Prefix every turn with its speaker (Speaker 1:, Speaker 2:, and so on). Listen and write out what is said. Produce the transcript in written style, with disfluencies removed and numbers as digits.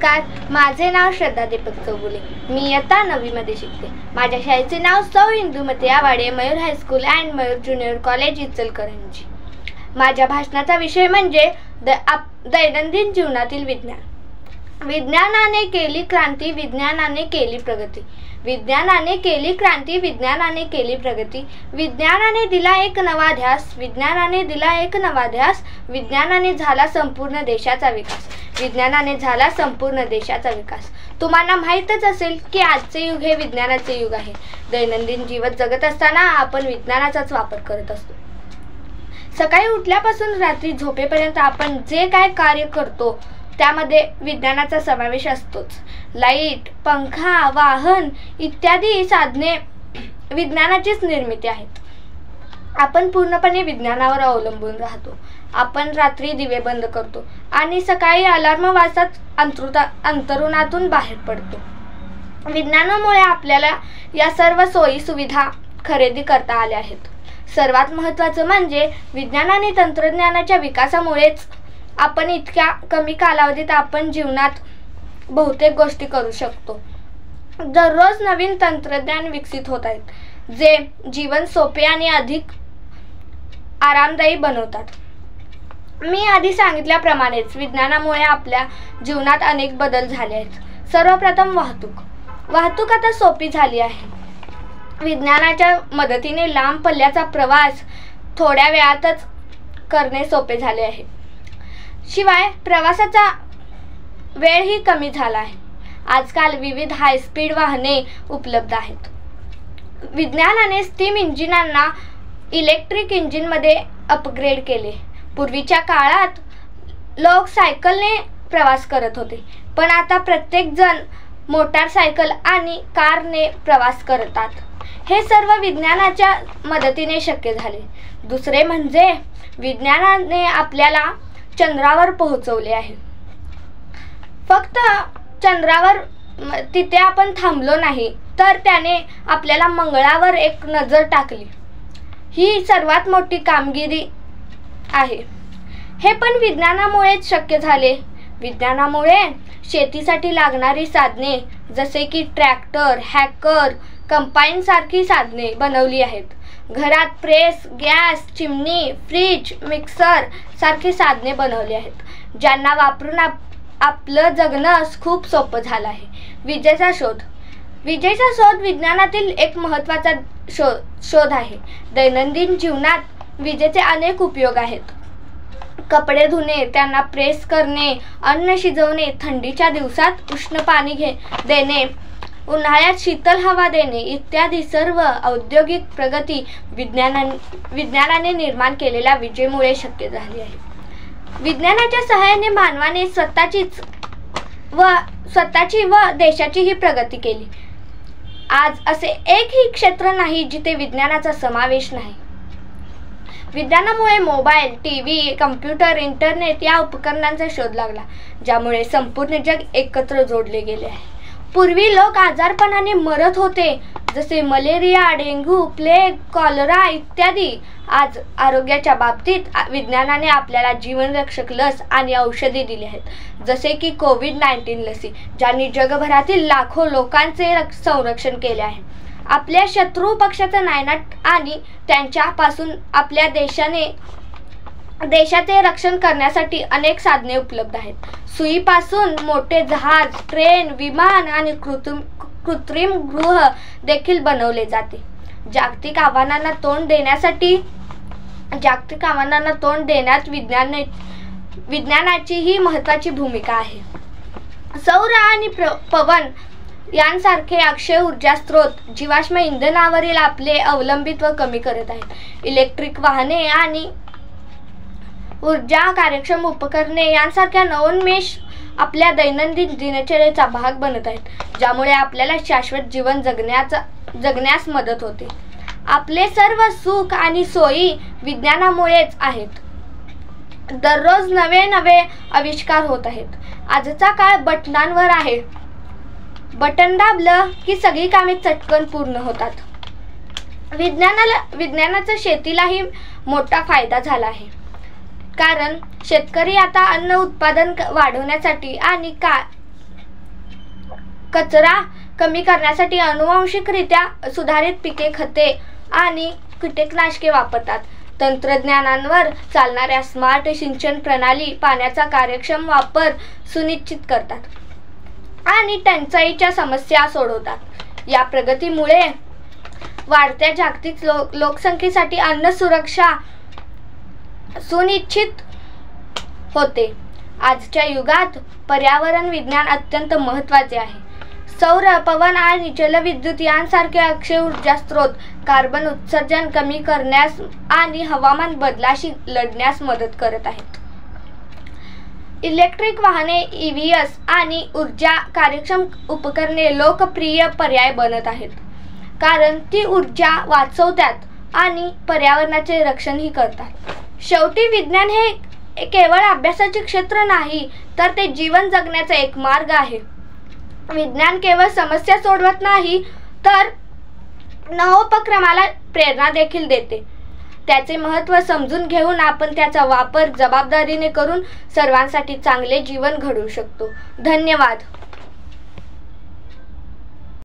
Speaker 1: नमस्कार, माझे नाव श्रद्धा दीपक चौगुले. मी इयत्ता 9वी मध्ये शिकते. माझ्या शाळेचे नाव सौ Indumati Awade Mayur high school and Mayur junior college Ichalkaranji. माझ्या भाषणाचा विषय म्हणजे दैनंदिन जीवनातील विज्ञान. विज्ञानाने केली क्रांती, विज्ञानाने केली प्रगती. विज्ञानाने केली क्रांती, विज्ञानाने केली प्रगती. विज्ञानाने दिला एक नवा ध्यास, विज्ञानाने दिला एक नवा ध्यास. विज्ञानाने झाला संपूर्ण देशाचा विकास, विज्ञानाने झाला संपूर्ण देशाचा विकास. तुम्हाला माहीतच असेल की आजचे युग हे विज्ञानाचे युग आहे. दैनंदिन जीवन जगत असताना आपण विज्ञानाचाच वापर करत असतो. सकाळी उठल्यापासून रात्री झोपेपर्यंत आपण जे काय कार्य करतो त्यामध्ये विज्ञानाचा समावेश असतोच. लाईट, पंखा, वाहन इत्यादी साधने विज्ञानाचीच निर्मिती आहेत. आपण पूर्णपणे विज्ञानावर अवलंबून राहतो. आपण रात्री दिवे बंद करतो आणि सकाळी अलार्म वाजताच अंतरुणातून बाहेर पडतो. विज्ञानामुळे आपल्याला या सर्व सोयी सुविधा खरेदी करता आल्या आहेत. सर्वात महत्त्वाचं म्हणजे विज्ञान आणि तंत्रज्ञानाच्या विकासामुळेच आपण इतक्या कमी कालावधीत आपण जीवनात बहुतेक गोष्टी करू शकतो. दररोज नवीन तंत्रज्ञान विकसित होत आहेत, जे जीवन सोपे आणि अधिक आरामदायी बनवतात. मी आधी सांगितल्याप्रमाणेच विज्ञानामुळे आपल्या जीवनात अनेक बदल झाले आहेत. सर्वप्रथम वाहतूक आता सोपी झाली आहे. विज्ञानाच्या मदतीने लांब पल्ल्याचा प्रवास थोड्या वेळातच करणे सोपे झाले आहे. शिवाय प्रवासाचा वेळही कमी झाला आहे. आजकाल विविध हायस्पीड वाहने उपलब्ध आहेत. विज्ञानाने स्टीम इंजिनांना इलेक्ट्रिक इंजिनमध्ये अपग्रेड केले. पूर्वीच्या काळात लोक सायकलने प्रवास करत होते, पण आता प्रत्येक जण मोटारसायकल आणि कारने प्रवास करतात. हे सर्व विज्ञानाच्या मदतीने शक्य झाले. दुसरे म्हणजे विज्ञानाने आपल्याला चंद्रावर पोहोचवले आहे. फक्त चंद्रावर तिथे आपण थांबलो नाही, तर त्याने आपल्याला मंगळावर एक नजर टाकली. ही सर्वात मोठी कामगिरी आहे. हे पण विज्ञानामुळेच शक्य झाले. विज्ञानामुळे शेतीसाठी लागणारी साधने जसे की ट्रॅक्टर, हॅकर, कंपाईन सारखी साधने बनवली आहेत. घरात प्रेस, गॅस, चिमणी, फ्रीज, मिक्सर सारखी साधने बनवली आहेत, ज्यांना वापरून आपलं जगणं खूप सोपं झालं आहे. विजेचा शोध विज्ञानातील एक महत्त्वाचा शोध आहे. दैनंदिन जीवनात विजेचे अनेक उपयोग आहेत. कपडे धुणे, त्यांना प्रेस करणे, अन्न शिजवणे, थंडीच्या दिवसात उष्ण पाणी देणे, उन्हाळ्यात शीतल हवा देणे इत्यादी सर्व औद्योगिक प्रगती विज्ञानाने निर्माण केलेल्या विजेमुळे शक्य झाली आहे. विज्ञानाच्या सहाय्याने मानवाने स्वतःची व देशाचीही प्रगती केली. आज असे एकही क्षेत्र नाही जिथे विज्ञानाचा समावेश नाही. विज्ञानामुळे मोबाईल, टीव्ही, कम्प्युटर, इंटरनेट या उपकरणांचा शोध लागला, ज्यामुळे संपूर्ण जग एकत्र जोडले गेले आहे. पूर्वी लोक आजारपणाने मरत होते, जसे मलेरिया, डेंग्यू, प्लेग, कॉलरा इत्यादी. आज आरोग्याच्या बाबतीत विज्ञानाने आपल्याला जीवनरक्षक लस आणि औषधे दिली आहेत, जसे की कोविड-19 लसी, ज्यांनी जगभरातील लाखो लोकांचे संरक्षण केले आहे. आपल्या शत्रू पक्षाचा नायनाट आणि त्यांच्यापासून आपल्या देशाचे रक्षण करण्यासाठी अनेक साधने उपलब्ध आहेत. सुईपासून मोठे जहाज, ट्रेन, विमान आणि कृत्रिम गृह देखील बनवले जाते. जागतिक आव्हानांना तोंड देण्यात विज्ञानाची ही महत्त्वाची भूमिका आहे. सौर आणि पवन यांसारखे अक्षय ऊर्जा स्रोत जीवाश्म इंधनावरील आपले अवलंबित्व कमी करत आहेत. इलेक्ट्रिक वाहने आणि ऊर्जा कार्यक्षम उपकरणे यांसारख्या नवोन्मेष आपल्या दैनंदिन दिनचर्येचा भाग बनत आहेत, ज्यामुळे आपल्याला शाश्वत जीवन जगण्यास मदत होते. आपले सर्व सुख आणि सोयी विज्ञानामुळेच आहेत. दररोज नवे आविष्कार होत आहेत. आजचा काळ बटनांवर आहे. बटन दाबलं की सगळी कामे चटकन पूर्ण होतात. विज्ञानाचा शेतीलाही मोठा फायदा झाला आहे, कारण शेतकरी आता अन्न उत्पादन वाढवण्यासाठी आणि कचरा कमी करण्यासाठी अनुवांशिकरित्या सुधारित पिके, खते आणि कीटकनाशके वापरतात. तंत्रज्ञानावर चालणाऱ्या स्मार्ट सिंचन प्रणाली पाण्याचा कार्यक्षम वापर सुनिश्चित करतात आणि टंचाईच्या समस्या सोडवतात. या प्रगतीमुळे वाढत्या जागतिक लोकसंख्येसाठी अन्न सुरक्षा सुनिश्चित होते. आजच्या युगात पर्यावरण विज्ञान अत्यंत महत्त्वाचे आहे. सौर, पवन आणि जलविद्युत यांसारखे अक्षय ऊर्जा स्रोत कार्बन उत्सर्जन कमी करण्यास आणि हवामान बदलाशी लढण्यास मदत करत आहेत. इलेक्ट्रिक वाहने, EVs आणि ऊर्जा कार्यक्षम उपकरणे लोकप्रिय पर्याय बनत आहेत, कारण ती ऊर्जा वाचवतात आणि पर्यावरणाचे रक्षणही करतात. शेवटी विज्ञान हे केवळ अभ्यासाचे क्षेत्र नाही, तर ते जीवन जगण्याचा एक मार्ग आहे. विज्ञान केवळ समस्या सोडवत नाही, तर नवोपक्रमाला प्रेरणा देखील देते. त्याचे महत्त्व समजून घेऊन आपण त्याचा वापर जबाबदारीने करून सर्वांसाठी चांगले जीवन घडवू शकतो. धन्यवाद.